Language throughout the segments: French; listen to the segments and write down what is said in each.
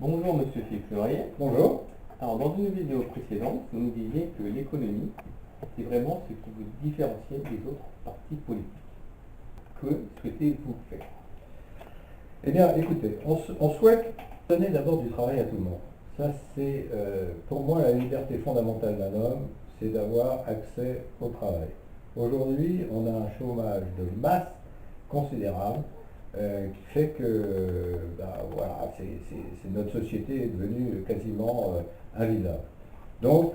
Bonjour Monsieur Philippe. Bonjour. Alors dans une vidéo précédente, vous nous disiez que l'économie, c'est vraiment ce qui vous différencie des autres partis politiques. Que souhaitez-vous faire? Eh bien, écoutez, on souhaite donner d'abord du travail à tout le monde. Ça, c'est pour moi la liberté fondamentale d'un homme, c'est d'avoir accès au travail. Aujourd'hui, on a un chômage de masse considérable qui fait que voilà, notre société est devenue quasiment invivable. Donc,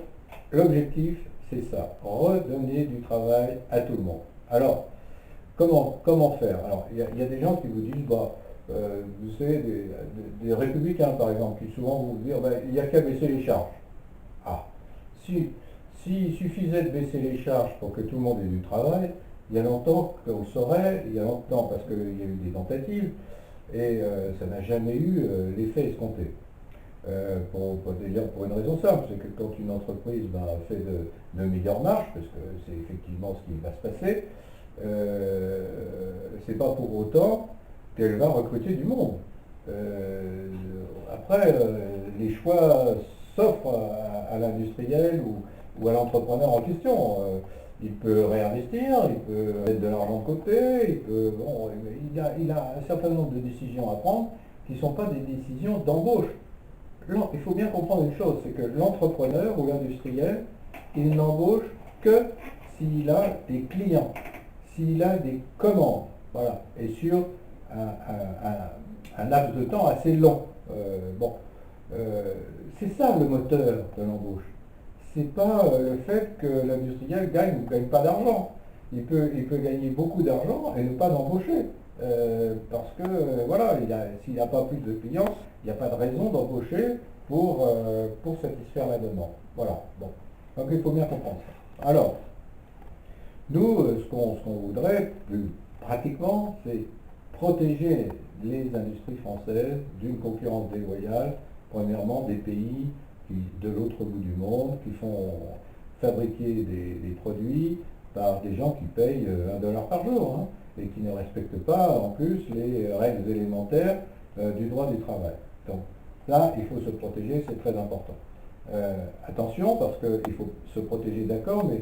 l'objectif, c'est ça, redonner du travail à tout le monde. Alors, comment faire? Alors, il y a des gens qui vous disent, vous savez, des républicains par exemple, qui souvent vont vous dire, il n'y a qu'à baisser les charges. Ah, s'il suffisait de baisser les charges pour que tout le monde ait du travail, il y a longtemps qu'on saurait, il y a longtemps parce qu'il y a eu des tentatives, et ça n'a jamais eu l'effet escompté. Pour une raison simple, c'est que quand une entreprise fait de meilleures marges, parce que c'est effectivement ce qui va se passer, c'est pas pour autant qu'elle va recruter du monde. Après, les choix s'offrent à l'industriel ou à l'entrepreneur en question. Il peut réinvestir, il peut mettre de l'argent de côté, il a un certain nombre de décisions à prendre qui ne sont pas des décisions d'embauche. Il faut bien comprendre une chose, c'est que l'entrepreneur ou l'industriel, il n'embauche que s'il a des clients, s'il a des commandes, voilà, et sur un laps de temps assez long. C'est ça le moteur de l'embauche. C'est pas le fait que l'industriel gagne ou ne gagne pas d'argent. Il peut gagner beaucoup d'argent et ne pas l'embaucher. Parce que s'il n'a pas plus de clients, il n'y a pas de raison d'embaucher pour satisfaire la demande. Voilà. Bon. Donc il faut bien comprendre ça. Alors, nous, ce qu'on voudrait plus pratiquement, c'est protéger les industries françaises d'une concurrence déloyale, premièrement des pays de l'autre bout du monde, qui font fabriquer des produits par des gens qui payent $1 par jour, et qui ne respectent pas en plus les règles élémentaires du droit du travail. Donc là, il faut se protéger, c'est très important. Attention, parce qu'il faut se protéger, d'accord, mais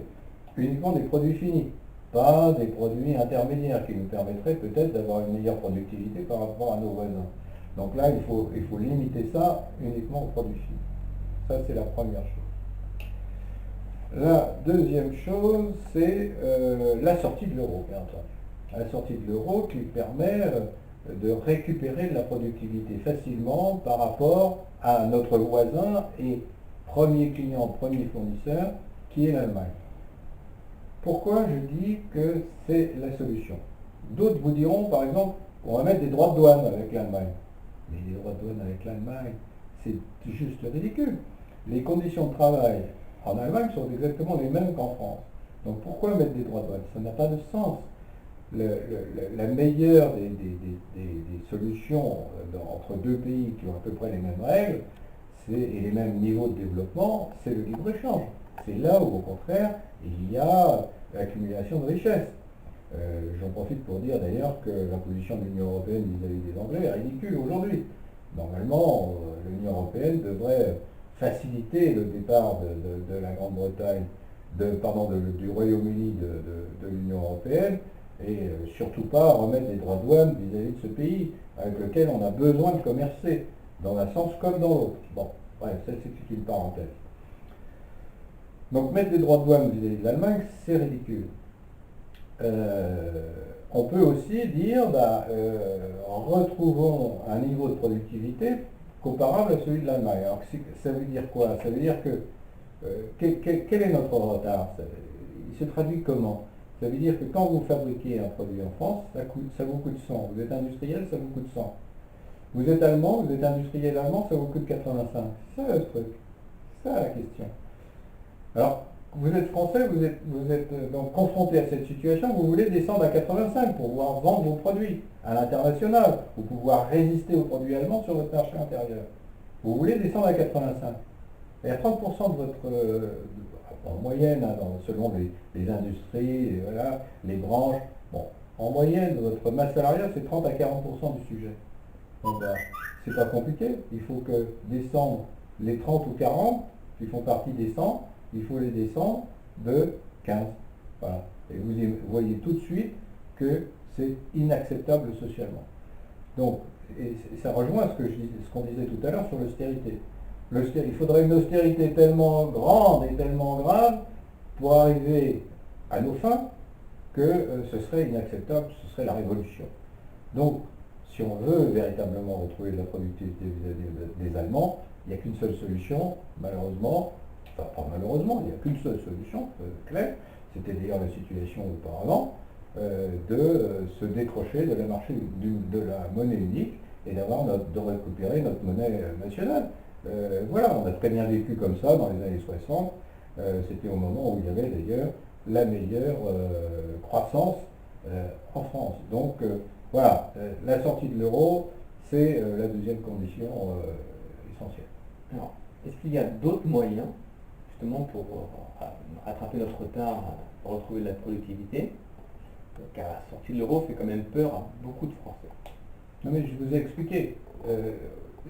uniquement des produits finis, pas des produits intermédiaires qui nous permettraient peut-être d'avoir une meilleure productivité par rapport à nos voisins. Donc là, il faut limiter ça uniquement aux produits finis. Ça, c'est la première chose. La deuxième chose, c'est la sortie de l'euro, bien entendu. La sortie de l'euro qui permet de récupérer de la productivité facilement par rapport à notre voisin et premier client, premier fournisseur, qui est l'Allemagne. Pourquoi je dis que c'est la solution? D'autres vous diront, par exemple, on va mettre des droits de douane avec l'Allemagne. Mais les droits de douane avec l'Allemagne, c'est juste ridicule. Les conditions de travail en Allemagne sont exactement les mêmes qu'en France. Donc pourquoi mettre des droits de douane? Ça n'a pas de sens. La meilleure des solutions entre deux pays qui ont à peu près les mêmes règles et les mêmes niveaux de développement, c'est le libre-échange. C'est là où, au contraire, il y a l'accumulation de richesses. J'en profite pour dire d'ailleurs que la position de l'Union européenne vis-à-vis des Anglais est ridicule aujourd'hui. Normalement, l'Union européenne devrait faciliter le départ de la Grande-Bretagne, du Royaume-Uni de l'Union européenne, et surtout pas remettre des droits de douane vis-à-vis de ce pays avec lequel on a besoin de commercer, dans un sens comme dans l'autre. Bon, bref, ça c'est une parenthèse. Donc mettre des droits de douane vis-à-vis de l'Allemagne, c'est ridicule. On peut aussi dire, retrouvons un niveau de productivité comparable à celui de l'Allemagne. Alors ça veut dire quoi? Ça veut dire que quel est notre retard? Il se traduit comment? Ça veut dire que quand vous fabriquez un produit en France, ça vous coûte 100. Vous êtes industriel, ça vous coûte 100. Vous êtes allemand, vous êtes industriel allemand, ça vous coûte 85. C'est ça le truc. C'est ça la question. Alors, vous êtes français, vous êtes donc confronté à cette situation, vous voulez descendre à 85 pour pouvoir vendre vos produits à l'international, ou pouvoir résister aux produits allemands sur votre marché intérieur. Vous voulez descendre à 85. Et à 30% de votre, en moyenne, selon les industries, les branches, en moyenne, votre masse salariale, c'est 30 à 40% du sujet. Bon, bah, c'est pas compliqué. Il faut que descendre les 30 ou 40 qui font partie des 100, il faut les descendre de 15. Voilà. Et vous voyez tout de suite que c'est inacceptable socialement. Donc, et ça rejoint ce qu'on disait tout à l'heure sur l'austérité. Il faudrait une austérité tellement grande et tellement grave pour arriver à nos fins que ce serait inacceptable, ce serait la révolution. Donc, si on veut véritablement retrouver de la productivité vis-à-vis des Allemands, il n'y a qu'une seule solution, malheureusement, enfin pas malheureusement, il n'y a qu'une seule solution, claire, c'était d'ailleurs la situation auparavant, de se décrocher de la monnaie unique et de récupérer notre monnaie nationale. Voilà, on a très bien vécu comme ça dans les années 60, c'était au moment où il y avait d'ailleurs la meilleure croissance en France. Donc voilà, la sortie de l'euro, c'est la deuxième condition essentielle. Alors, est-ce qu'il y a d'autres moyens, justement, pour rattraper notre retard, pour retrouver de la productivité? Car la sortie de l'euro fait quand même peur à beaucoup de Français. Non mais je vous ai expliqué,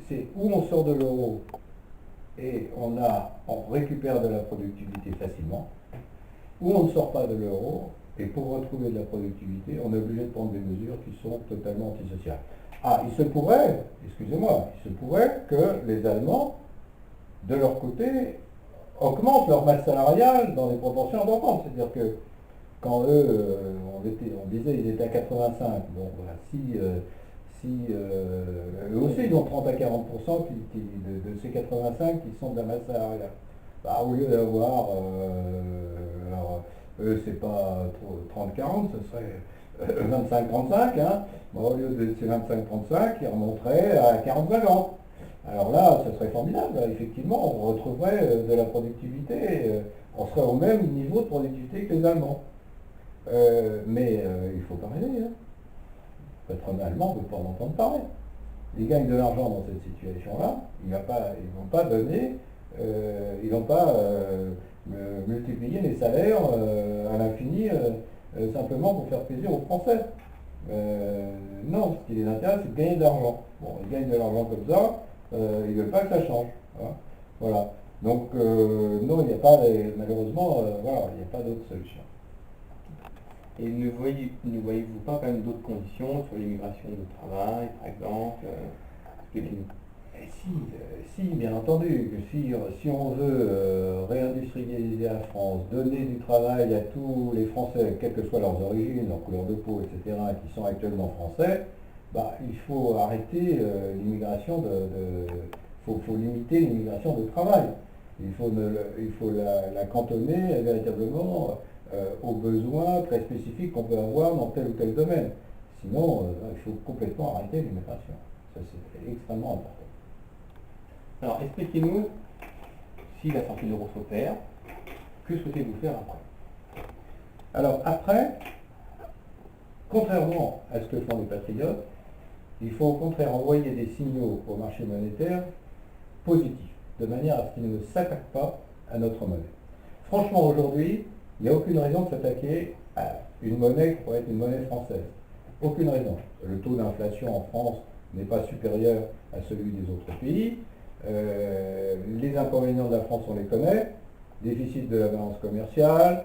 c'est où on sort de l'euro et on récupère de la productivité facilement, ou on ne sort pas de l'euro et pour retrouver de la productivité, on est obligé de prendre des mesures qui sont totalement antisociales. Ah, il se pourrait, excusez-moi, il se pourrait que les Allemands, de leur côté, augmentent leur masse salariale dans des proportions importantes. C'est-à-dire que quand eux, on disait ils étaient à 85, bon, voilà, eux aussi ils ont 30 à 40% de ces 85 qui sont de la masse salariale. Bah, au lieu d'avoir, alors, eux c'est pas 30-40, ce serait 25-35, hein. Bon, au lieu de ces 25-35, ils remonteraient à 40-50. Alors là, ce serait formidable, effectivement, on retrouverait de la productivité, on serait au même niveau de productivité que les Allemands. Mais il ne faut pas rêver. Hein. Le patronat allemand ne veut pas en entendre parler. Ils gagnent de l'argent dans cette situation-là, ils vont pas multiplier les salaires à l'infini simplement pour faire plaisir aux Français. Non, ce qui les intéresse, c'est de gagner de l'argent. Bon, ils gagnent de l'argent comme ça, ils ne veulent pas que ça change. Hein. Voilà. Donc, non, il n'y a pas, malheureusement, voilà, il n'y a pas d'autre solution. Et ne voyez-vous pas quand même d'autres conditions sur l'immigration de travail, par exemple Si, bien entendu, que si on veut réindustrialiser la France, donner du travail à tous les Français, quelles que soient leurs origines, leur couleur de peau, etc., qui sont actuellement français, bah, il faut arrêter l'immigration faut limiter l'immigration de travail. Il faut la cantonner véritablement aux besoins très spécifiques qu'on peut avoir dans tel ou tel domaine. Sinon, il faut complètement arrêter l'immigration. Ça, c'est extrêmement important. Alors, expliquez-nous, si la sortie de l'euro s'opère, que souhaitez-vous faire après? Alors après, contrairement à ce que font les patriotes, il faut au contraire envoyer des signaux au marché monétaire positifs, de manière à ce qu'il ne s'attaque pas à notre monnaie. Franchement, aujourd'hui, il n'y a aucune raison de s'attaquer à une monnaie qui pourrait être une monnaie française. Aucune raison. Le taux d'inflation en France n'est pas supérieur à celui des autres pays. Les inconvénients de la France, on les connaît. Déficit de la balance commerciale,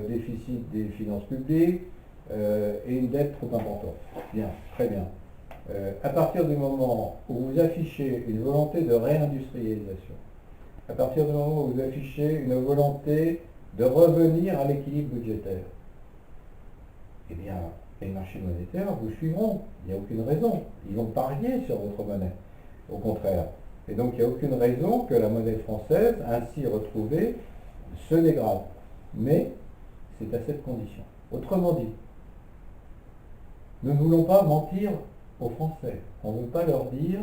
déficit des finances publiques et une dette trop importante. Bien, très bien. À partir du moment où vous affichez une volonté de réindustrialisation, à partir du moment où vous affichez une volonté de revenir à l'équilibre budgétaire, eh bien, les marchés monétaires vous suivront. Il n'y a aucune raison. Ils vont parier sur votre monnaie. Au contraire. Et donc, il n'y a aucune raison que la monnaie française, ainsi retrouvée, se dégrade. Mais c'est à cette condition. Autrement dit, nous ne voulons pas mentir aux Français. On ne veut pas leur dire,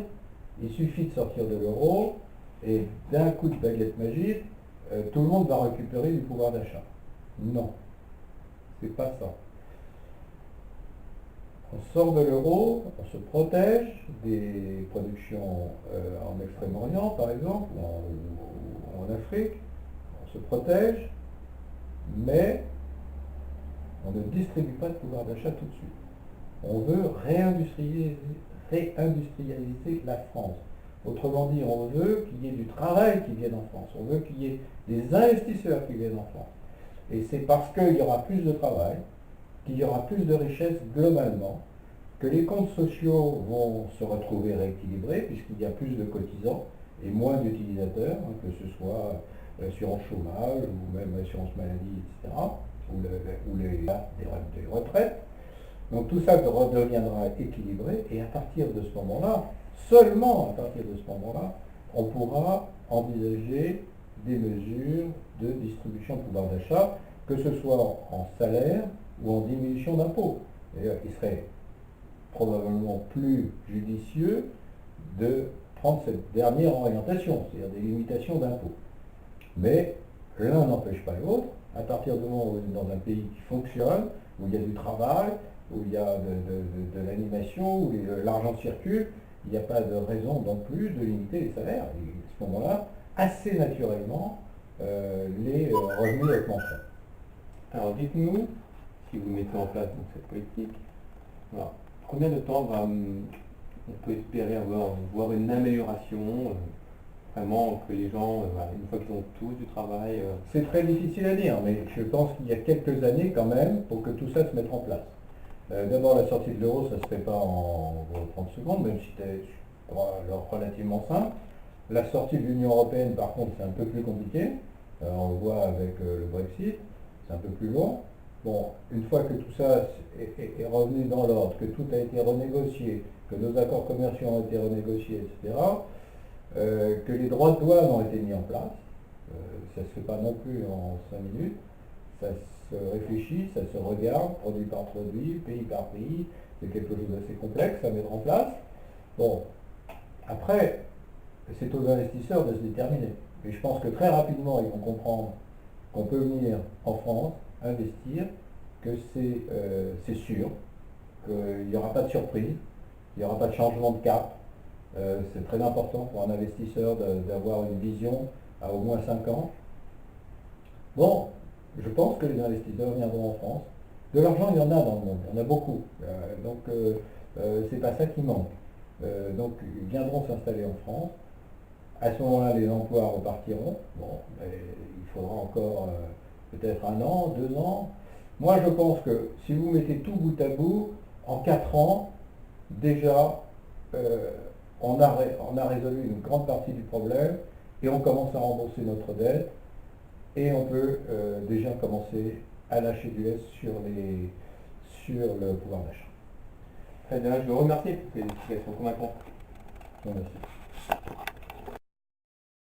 il suffit de sortir de l'euro et d'un coup de baguette magique, tout le monde va récupérer du pouvoir d'achat. Non, c'est pas ça. On sort de l'euro, on se protège des productions en Extrême-Orient, par exemple, ou en Afrique, on se protège, mais on ne distribue pas de pouvoir d'achat tout de suite. On veut réindustrialiser la France. Autrement dit, on veut qu'il y ait du travail qui vienne en France, on veut qu'il y ait des investisseurs qui viennent en France. Et c'est parce qu'il y aura plus de travail, qu'il y aura plus de richesse globalement, que les comptes sociaux vont se retrouver rééquilibrés, puisqu'il y a plus de cotisants et moins d'utilisateurs, que ce soit l'assurance chômage, ou même l'assurance maladie, etc., ou des retraites. Donc tout ça redeviendra équilibré, et à partir de ce moment-là, seulement à partir de ce moment-là, on pourra envisager des mesures de distribution de pouvoir d'achat, que ce soit en salaire ou en diminution d'impôts. D'ailleurs, il serait probablement plus judicieux de prendre cette dernière orientation, c'est-à-dire des limitations d'impôts. Mais l'un n'empêche pas l'autre. À partir du moment où on est dans un pays qui fonctionne, où il y a du travail, où il y a de l'animation, où l'argent circule, il n'y a pas de raison non plus de limiter les salaires. Et à ce moment-là, assez naturellement, les revenus augmenteront. Alors dites-nous, si vous mettez en place donc, cette politique, alors, combien de temps on peut espérer voir une amélioration, vraiment que les gens, une fois qu'ils ont tous du travail... C'est très difficile à dire, mais je pense qu'il y a quelques années quand même pour que tout ça se mette en place. D'abord, la sortie de l'euro, ça ne se fait pas en 30 secondes, même si c'était relativement simple. La sortie de l'Union européenne, par contre, c'est un peu plus compliqué. On le voit avec le Brexit, c'est un peu plus long. Bon, une fois que tout ça est revenu dans l'ordre, que tout a été renégocié, que nos accords commerciaux ont été renégociés, etc., que les droits de douane ont été mis en place, ça ne se fait pas non plus en 5 minutes, ça se réfléchit, ça se regarde, produit par produit, pays par pays, c'est quelque chose d'assez complexe à mettre en place. Bon, après, c'est aux investisseurs de se déterminer. Et je pense que très rapidement, ils vont comprendre qu'on peut venir en France, investir, que c'est sûr, qu'il n'y aura pas de surprise, il n'y aura pas de changement de cap. C'est très important pour un investisseur d'avoir une vision à au moins 5 ans. Bon, je pense que les investisseurs viendront en France. De l'argent, il y en a dans le monde, il y en a beaucoup. Donc, c'est pas ça qui manque. Donc, ils viendront s'installer en France. À ce moment-là, les emplois repartiront. Bon, mais il faudra encore peut-être 1 an, 2 ans. Moi, je pense que si vous mettez tout bout à bout, en 4 ans, déjà, on a résolu une grande partie du problème et on commence à rembourser notre dette et on peut déjà commencer à lâcher du lest sur le pouvoir d'achat. Très bien, je vous remercie pour ces explications convaincantes. Merci.